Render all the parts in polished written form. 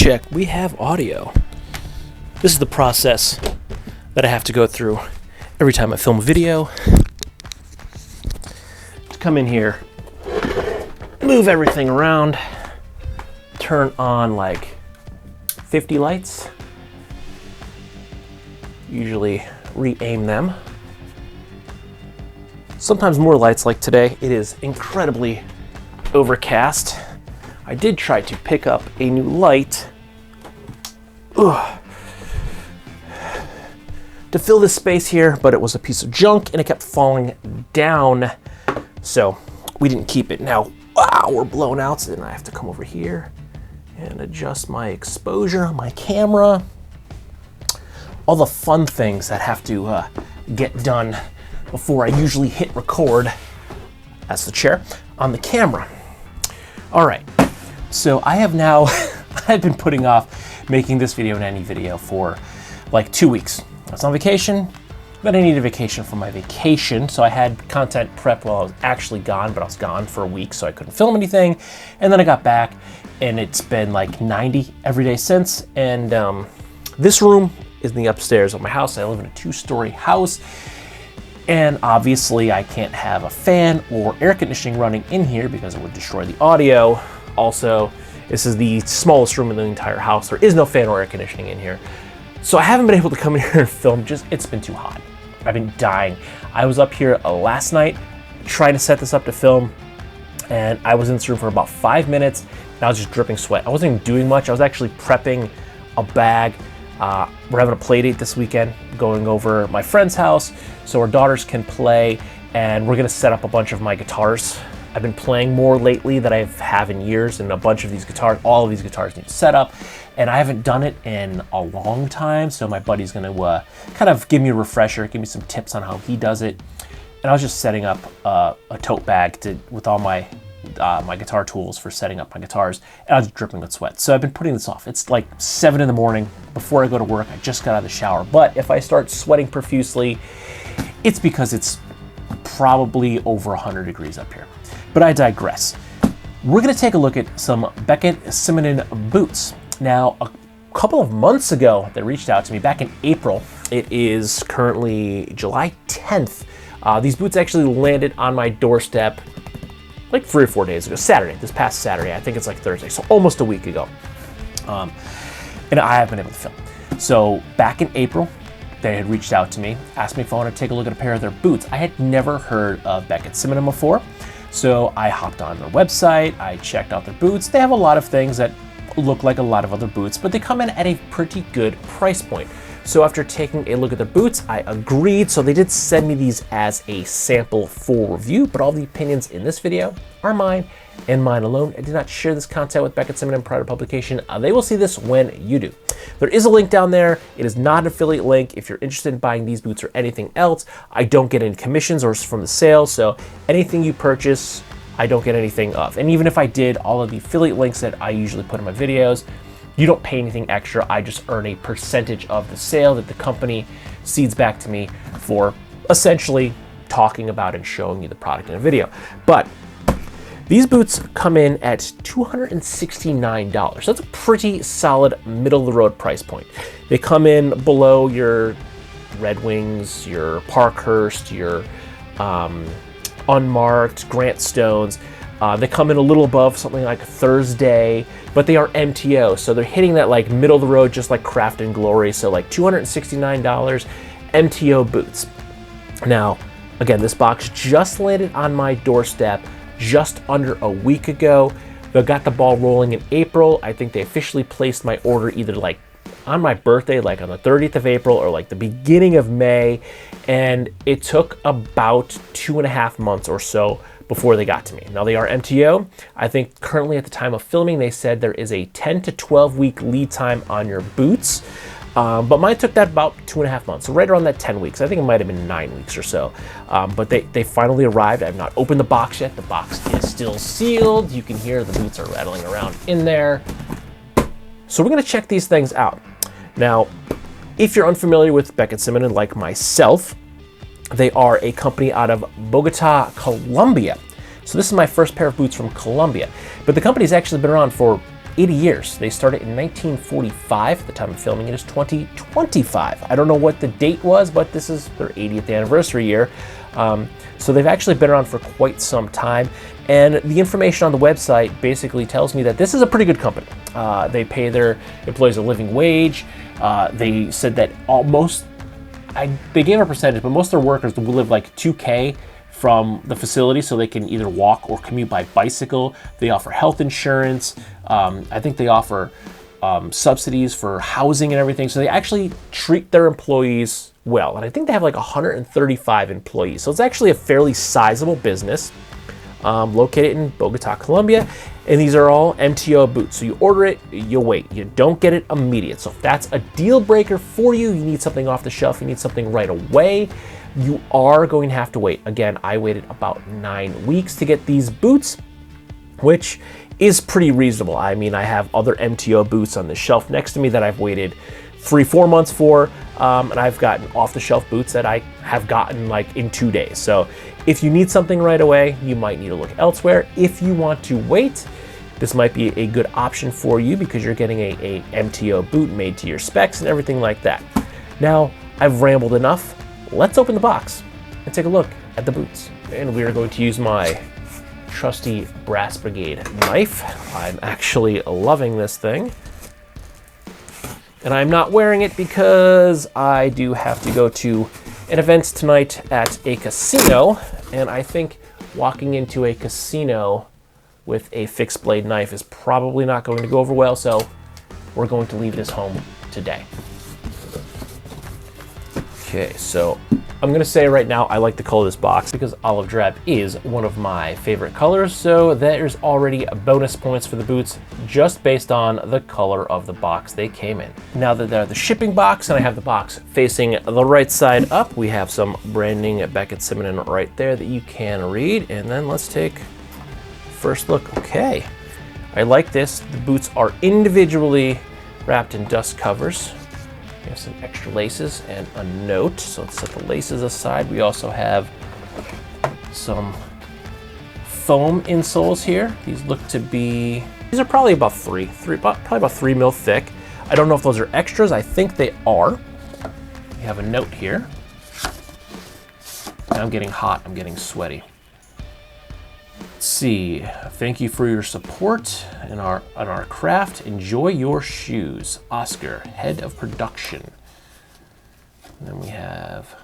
check, we have audio. This is the process that I have to go through every time I film a video. To come in here, move everything around, turn on like 50 lights, usually re-aim them. Sometimes more lights, like today. It is incredibly overcast. I did try to pick up a new light to fill this space here, but it was a piece of junk and it kept falling down, so we didn't keep it. Now, wow, we're blown out, so then I have to come over here and adjust my exposure on my camera. All the fun things that have to get done before I usually hit record. That's the chair on the camera. All right, so I have now, I've been putting off making this video and any video for like 2 weeks. I was on vacation, but I needed a vacation for my vacation, so I had content prepped while I was actually gone, but I was gone for a week, so I couldn't film anything. And then I got back, and it's been like 90 every day since. And this room is in the upstairs of my house. I live in a 2-story house, and obviously I can't have a fan or air conditioning running in here because it would destroy the audio. Also, this is the smallest room in the entire house. There is no fan or air conditioning in here. So I haven't been able to come in here and film, it's been too hot. I've been dying. I was up here last night trying to set this up to film, and I was in this room for about 5 minutes, and I was just dripping sweat. I wasn't even doing much. I was actually prepping a bag. We're having a play date this weekend, going over my friend's house so our daughters can play, and we're gonna set up a bunch of my guitars. I've been playing more lately than I have in years, and a bunch of these guitars, all of these guitars need to set up, and I haven't done it in a long time, so my buddy's gonna kind of give me a refresher, give me some tips on how he does it. And I was just setting up a tote bag with all my my guitar tools for setting up my guitars, and I was dripping with sweat. So I've been putting this off. It's like 7 in the morning before I go to work. I just got out of the shower. But if I start sweating profusely, it's because it's probably over 100 degrees up here. But I digress. We're gonna take a look at some Beckett Simonon boots. Now, a couple of months ago, they reached out to me back in April. It is currently July 10th. These boots actually landed on my doorstep like 3 or 4 days ago, this past Saturday. I think it's like Thursday, so almost a week ago. And I haven't been able to film. So back in April, they had reached out to me, asked me if I wanted to take a look at a pair of their boots. I had never heard of Beckett Simonon before, so I hopped on their website, I checked out their boots. They have a lot of things that look like a lot of other boots, but they come in at a pretty good price point. So after taking a look at their boots, I agreed. So they did send me these as a sample for review, but all the opinions in this video are mine and mine alone. I did not share this content with Beckett Simonon prior to publication. They will see this when you do. There is a link down there. It is not an affiliate link. If you're interested in buying these boots or anything else, I don't get any commissions or from the sale. So anything you purchase, I don't get anything of. And even if I did, all of the affiliate links that I usually put in my videos, you don't pay anything extra. I just earn a percentage of the sale that the company seeds back to me for essentially talking about and showing you the product in a video. But these boots come in at $269. That's a pretty solid middle of the road price point. They come in below your Red Wings, your Parkhurst, your unmarked Grant Stones. They come in a little above something like Thursday, but they are MTO, so they're hitting that like middle of the road, just like Craft and Glory. So like $269 MTO boots. Now, again, this box just landed on my doorstep just under a week ago. They got the ball rolling in April. I think they officially placed my order either like on my birthday, like on the 30th of April, or like the beginning of May. And it took about 2.5 months or so before they got to me. Now they are MTO. I think currently at the time of filming, they said there is a 10 to 12 week lead time on your boots. But mine took that about 2.5 months, so right around that 10 weeks. I think it might have been 9 weeks or so. But they finally arrived. I have not opened the box yet. The box is still sealed. You can hear the boots are rattling around in there. So we're gonna check these things out. Now, if you're unfamiliar with Beckett Simonon like myself, they are a company out of Bogota, Colombia. So this is my first pair of boots from Colombia. But the company's actually been around for 80 years. They started in 1945. At the time of filming, it is 2025. I don't know what the date was, but this is their 80th anniversary year. So they've actually been around for quite some time. And the information on the website basically tells me that this is a pretty good company. They pay their employees a living wage. They said that they gave a percentage, but most of their workers will live like 2K from the facility, so they can either walk or commute by bicycle. They offer health insurance. I think they offer subsidies for housing and everything. So they actually treat their employees well. And I think they have like 135 employees. So it's actually a fairly sizable business located in Bogota, Colombia. And these are all MTO boots. So you order it, you wait. You don't get it immediate. So if that's a deal breaker for you, you need something off the shelf, you need something right away, you are going to have to wait. Again, I waited about 9 weeks to get these boots, which is pretty reasonable. I mean, I have other MTO boots on the shelf next to me that I've waited 3-4 months for, and I've gotten off-the-shelf boots that I have gotten like in 2 days. So if you need something right away, you might need to look elsewhere. If you want to wait, this might be a good option for you because you're getting a MTO boot made to your specs and everything like that. Now, I've rambled enough. Let's open the box and take a look at the boots. And we are going to use my trusty Brass Brigade knife. I'm actually loving this thing. And I'm not wearing it because I do have to go to an event tonight at a casino. And I think walking into a casino with a fixed blade knife is probably not going to go over well. So we're going to leave this home today. Okay, so I'm gonna say right now I like the color of this box because olive drab is one of my favorite colors, so there's already bonus points for the boots just based on the color of the box they came in. Now that they're the shipping box and I have the box facing the right side up, we have some branding at Beckett Simonon right there that you can read, and then let's take first look. Okay, I like this. The boots are individually wrapped in dust covers. We have some extra laces and a note, so let's set the laces aside. We also have some foam insoles here. These look to be, these are probably about probably about 3 mil thick. I don't know if those are extras. I think they are. We have a note here. I'm getting hot, I'm getting sweaty. Let's see, thank you for your support in our craft. Enjoy your shoes. Oscar, head of production. And then we have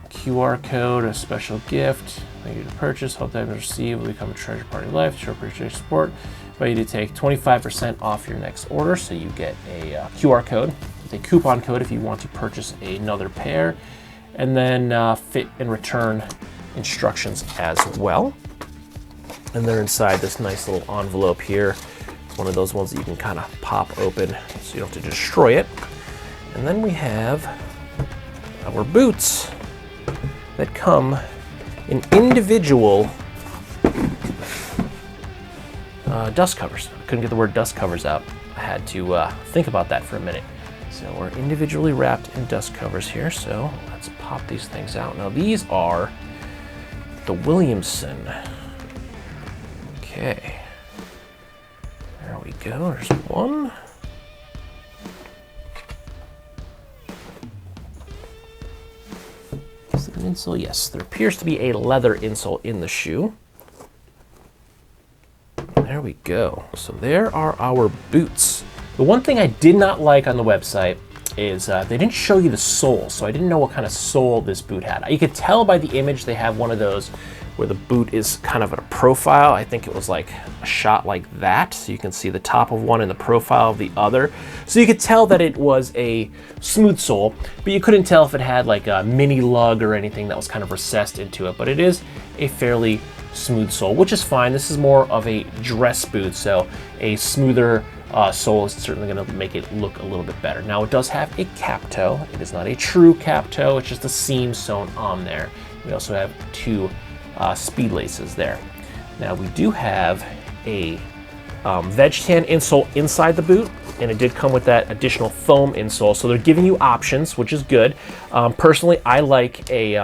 a QR code, a special gift. Thank you to purchase. Hope that you receive will become a treasure party life. Show appreciation support. Invite you to take 25% off your next order. So you get a QR code, a coupon code if you want to purchase another pair, and then fit and return instructions as well. And they're inside this nice little envelope here. It's one of those ones that you can kind of pop open so you don't have to destroy it. And then we have our boots that come in individual dust covers. I couldn't get the word dust covers out. I had to think about that for a minute. So we're individually wrapped in dust covers here. So let's pop these things out. Now these are the Williamson. Okay, there we go, there's one. Is it an insole? Yes, there appears to be a leather insole in the shoe. There we go, so there are our boots. The one thing I did not like on the website is they didn't show you the sole, so I didn't know what kind of sole this boot had. You could tell by the image they have one of those where the boot is kind of at a profile. I think it was like a shot like that, so you can see the top of one and the profile of the other. So you could tell that it was a smooth sole, but you couldn't tell if it had like a mini lug or anything that was kind of recessed into it, but it is a fairly smooth sole, which is fine. This is more of a dress boot, so a smoother sole is certainly going to make it look a little bit better. Now it does have a cap toe. It is not a true cap toe, it's just a seam sewn on there. We also have 2 speed laces there. Now we do have a veg tan insole inside the boot, and it did come with that additional foam insole, so they're giving you options, which is good. Personally, I like a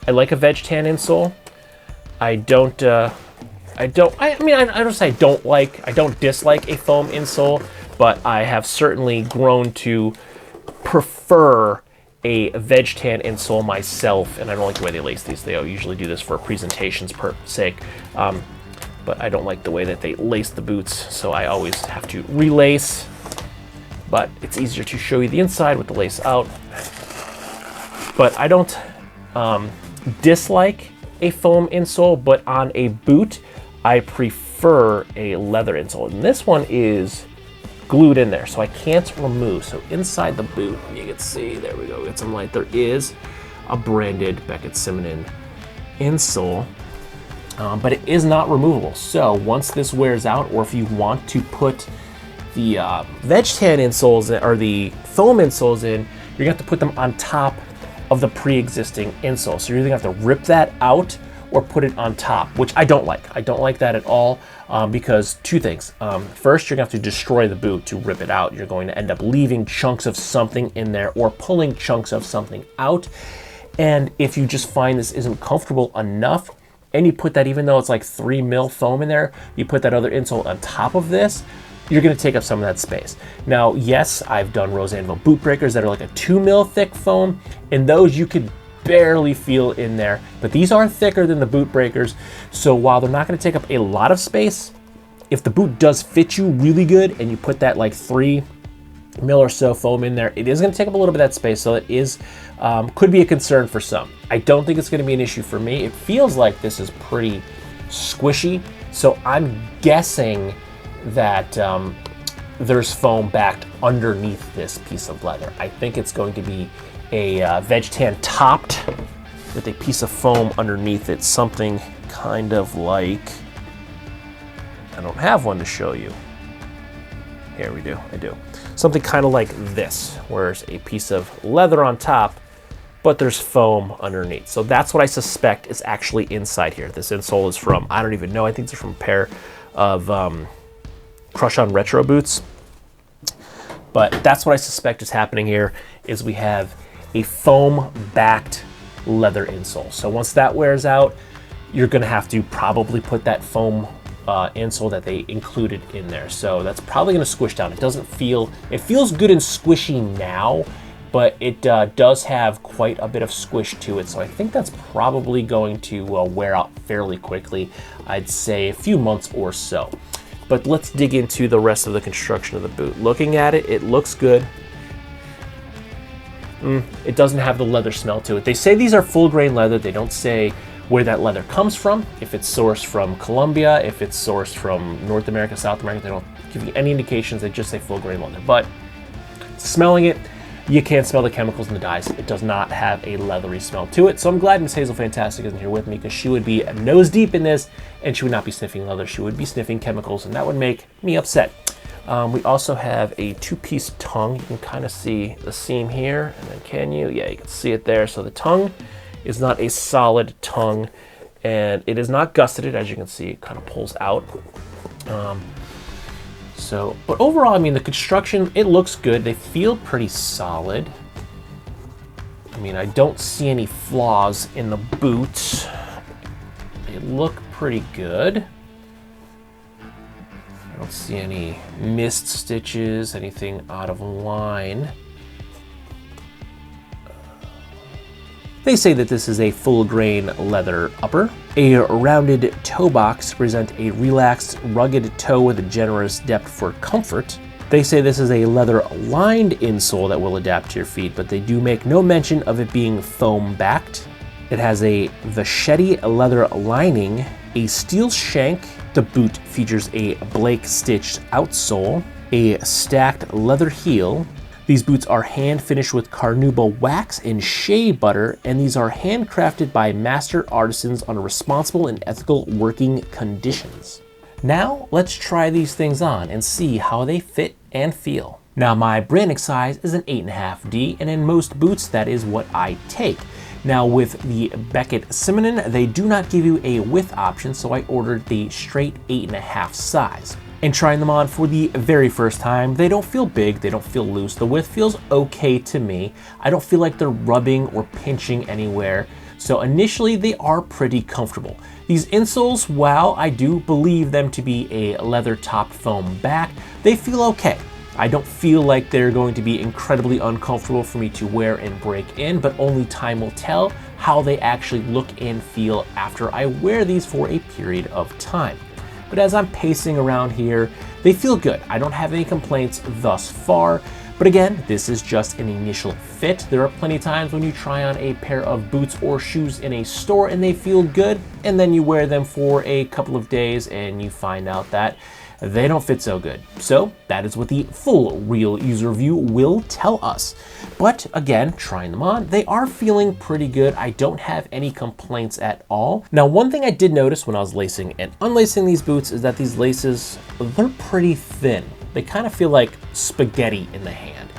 veg tan insole. I don't I don't say I don't dislike a foam insole, but I have certainly grown to prefer a veg tan insole myself, and I don't like the way they lace these. They usually do this for presentations per sake, but I don't like the way that they lace the boots, so I always have to relace, but it's easier to show you the inside with the lace out. But I don't dislike a foam insole, but on a boot, I prefer a leather insole. And this one is glued in there, so I can't remove. So inside the boot, you can see, there we go, get some light. There is a branded Beckett Simonon insole, but it is not removable. So once this wears out, or if you want to put the veg tan insoles or the foam insoles in, you're gonna have to put them on top of the pre-existing insole. So you're either gonna have to rip that out or put it on top, which I don't like. I don't like that at all, because two things. First, you're gonna have to destroy the boot to rip it out. You're going to end up leaving chunks of something in there or pulling chunks of something out. And if you just find this isn't comfortable enough, and you put that, even though it's like 3 mil foam in there, you put that other insole on top of this, you're gonna take up some of that space. Now, yes, I've done Rose Anvil boot breakers that are like a 2 mil thick foam, and those you could barely feel in there, but these are thicker than the boot breakers. So while they're not gonna take up a lot of space, if the boot does fit you really good and you put that like 3 mil or so foam in there, it is gonna take up a little bit of that space. So it is, could be a concern for some. I don't think it's gonna be an issue for me. It feels like this is pretty squishy. So I'm guessing that there's foam backed underneath this piece of leather. I think it's going to be a veg tan topped with a piece of foam underneath it, something kind of like, I don't have one to show you. Here we do, I do. Something kind of like this, where there's a piece of leather on top, but there's foam underneath. So that's what I suspect is actually inside here. This insole is from, I don't even know, I think it's from a pair of Crush-On Retro boots. But that's what I suspect is happening here, is we have a foam-backed leather insole. So once that wears out, you're gonna have to probably put that foam insole that they included in there. So that's probably gonna squish down. It doesn't feel, it feels good and squishy now, but it does have quite a bit of squish to it. So I think that's probably going to wear out fairly quickly. I'd say a few months or so. But let's dig into the rest of the construction of the boot. Looking at it, it looks good. It doesn't have the leather smell to it. They say these are full grain leather. They don't say where that leather comes from, if it's sourced from Colombia, if it's sourced from North America, South America. They don't give you any indications. They just say full grain leather. But smelling it, you can't smell the chemicals in the dyes. It does not have a leathery smell to it. So I'm glad Miss Hazel Fantastic isn't here with me, because she would be nose deep in this and she would not be sniffing leather. She would be sniffing chemicals, and that would make me upset. We also have a 2-piece tongue. You can kind of see the seam here, and then can you? Yeah, you can see it there. So the tongue is not a solid tongue, and it is not gusseted. As you can see, it kind of pulls out. But overall, I mean, the construction, it looks good. They feel pretty solid. I mean, I don't see any flaws in the boots. They look pretty good. I don't see any missed stitches, anything out of line. They say that this is a full grain leather upper, a rounded toe box to present a relaxed, rugged toe with a generous depth for comfort. They say this is a leather lined insole that will adapt to your feet, but they do make no mention of it being foam backed. It has a Vachette leather lining, a steel shank. The boot features a Blake stitched outsole, a stacked leather heel. These boots are hand finished with carnauba wax and shea butter, and these are handcrafted by master artisans under responsible and ethical working conditions. Now let's try these things on and see how they fit and feel. Now my branding size is an 8.5D, and in most boots that is what I take. Now with the Beckett Simonon, they do not give you a width option, so I ordered the straight 8.5 size. And trying them on for the very first time, they don't feel big, they don't feel loose. The width feels okay to me. I don't feel like they're rubbing or pinching anywhere. So initially they are pretty comfortable. These insoles, while I do believe them to be a leather top foam back, they feel okay. I don't feel like they're going to be incredibly uncomfortable for me to wear and break in, but only time will tell how they actually look and feel after I wear these for a period of time. But as I'm pacing around here, they feel good. I don't have any complaints thus far. But again, this is just an initial fit. There are plenty of times when you try on a pair of boots or shoes in a store and they feel good, and then you wear them for a couple of days and you find out that they don't fit so good. So that is what the full real user review will tell us. But again, trying them on, they are feeling pretty good. I don't have any complaints at all. Now, one thing I did notice when I was lacing and unlacing these boots is that these laces, they're pretty thin. They kind of feel like spaghetti in the hand.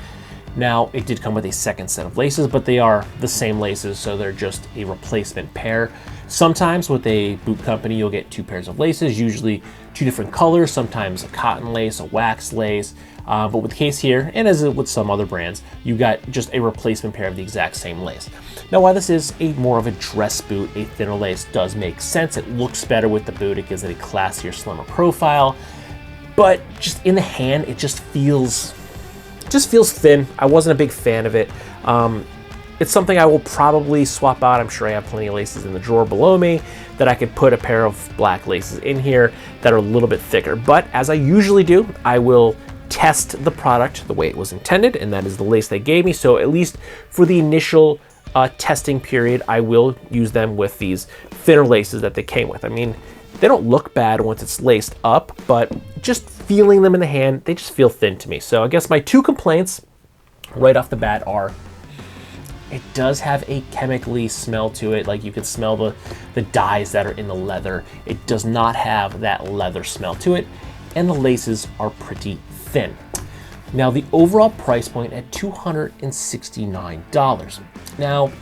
Now, it did come with a second set of laces, but they are the same laces, so they're just a replacement pair. Sometimes with a boot company, you'll get 2 pairs of laces, usually 2 different colors, sometimes a cotton lace, a wax lace. But with the case here, and as with some other brands, you got just a replacement pair of the exact same lace. Now, while this is more of a dress boot, a thinner lace does make sense. It looks better with the boot. It gives it a classier, slimmer profile. But just in the hand, it just feels thin. I wasn't a big fan of it. It's something I will probably swap out. I'm sure I have plenty of laces in the drawer below me that I could put a pair of black laces in here that are a little bit thicker. But as I usually do, I will test the product the way it was intended, and that is the lace they gave me. So at least for the initial testing period, I will use them with these thinner laces that they came with. I mean, they don't look bad once it's laced up, but just feeling them in the hand, they just feel thin to me. So I guess my 2 complaints right off the bat are, it does have a chemically smell to it. Like, you can smell the dyes that are in the leather. It does not have that leather smell to it, and the laces are pretty thin. Now, the overall price point at $269. Now,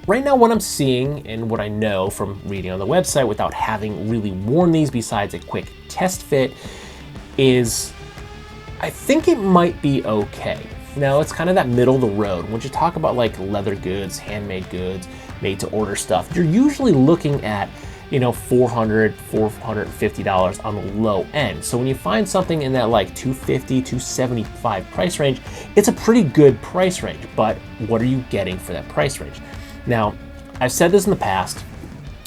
right now, what I'm seeing and what I know from reading on the website without having really worn these besides a quick test fit is, I think it might be okay. Now, it's kind of that middle of the road. When you talk about like leather goods, handmade goods, made to order stuff, you're usually looking at, $400, $450 on the low end. So when you find something in that like $250, $275 price range, it's a pretty good price range. But what are you getting for that price range? Now, I've said this in the past.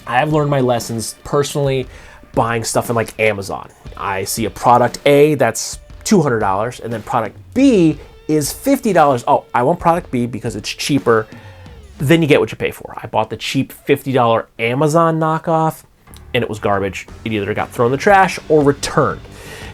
I have learned my lessons personally buying stuff in like Amazon. I see a product A that's $200, and then product B is $50. Oh, I want product B because it's cheaper. Then you get what you pay for. I bought the cheap $50 Amazon knockoff, and it was garbage. It either got thrown in the trash or returned.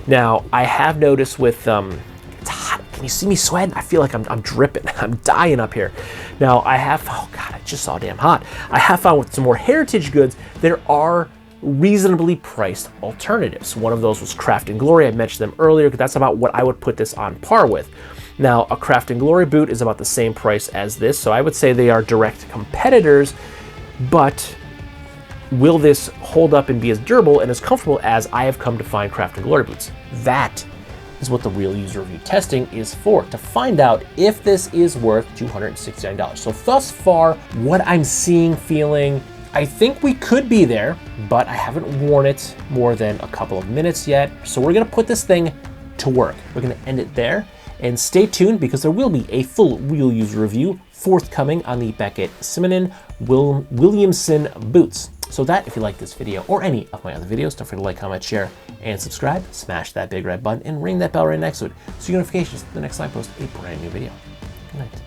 Now, I have noticed with, it's hot. Can you see me sweating? I feel like I'm dripping. I'm dying up here. Now, I have, oh God, it's just so damn hot. I have found with some more heritage goods, there are reasonably priced alternatives. One of those was Craft and Glory. I mentioned them earlier because that's about what I would put this on par with. Now, a Craft and Glory boot is about the same price as this, so I would say they are direct competitors, but will this hold up and be as durable and as comfortable as I have come to find Craft and Glory boots? That is what the real user review testing is for, to find out if this is worth $269. So thus far, what I'm seeing, feeling, I think we could be there, but I haven't worn it more than a couple of minutes yet. So we're gonna put this thing to work. We're gonna end it there, and stay tuned because there will be a full real user review forthcoming on the Beckett Simonon Williamson Boots. So that, if you like this video or any of my other videos, don't forget to like, comment, share, and subscribe. Smash that big red button and ring that bell right next to it so you get notifications the next time I post a brand new video. Good night.